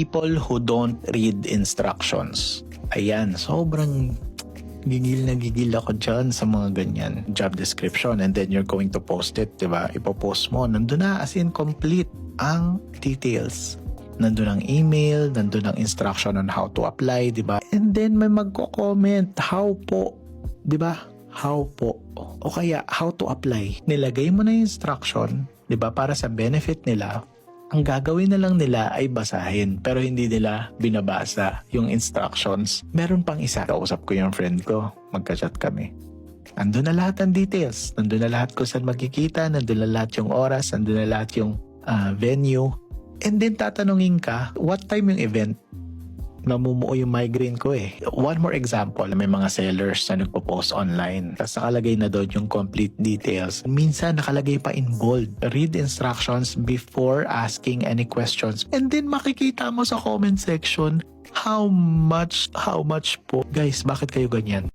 people who don't read instructions. Ayan, sobrang gigil na gigil ako dyan sa mga ganyan job description, and then you're going to post it, diba? Ipopost mo, nandun na as in complete ang details. Nandun ang email, nandun ang instruction on how to apply, diba? And then may magko-comment, how po, diba? How po. O kaya, how to apply. Nilagay mo na yung instruction, diba? Para sa benefit nila. Ang gagawin na lang nila ay basahin, pero hindi nila binabasa yung instructions. Meron pang isa. Kausap ko yung friend ko. Magka-chat kami. Nandun na lahat ng details. Nandun na lahat kung saan magkikita. Nandun na lahat yung oras. Nandun na lahat yung venue. And then tatanungin ka, what time yung event? Namumuo yung migraine ko eh. One more example, may mga sellers na nagpo-post online. Tapos nakalagay na doon yung complete details. Minsan nakalagay pa in bold. Read instructions before asking any questions. And then makikita mo sa comment section, how much po. Guys, bakit kayo ganyan?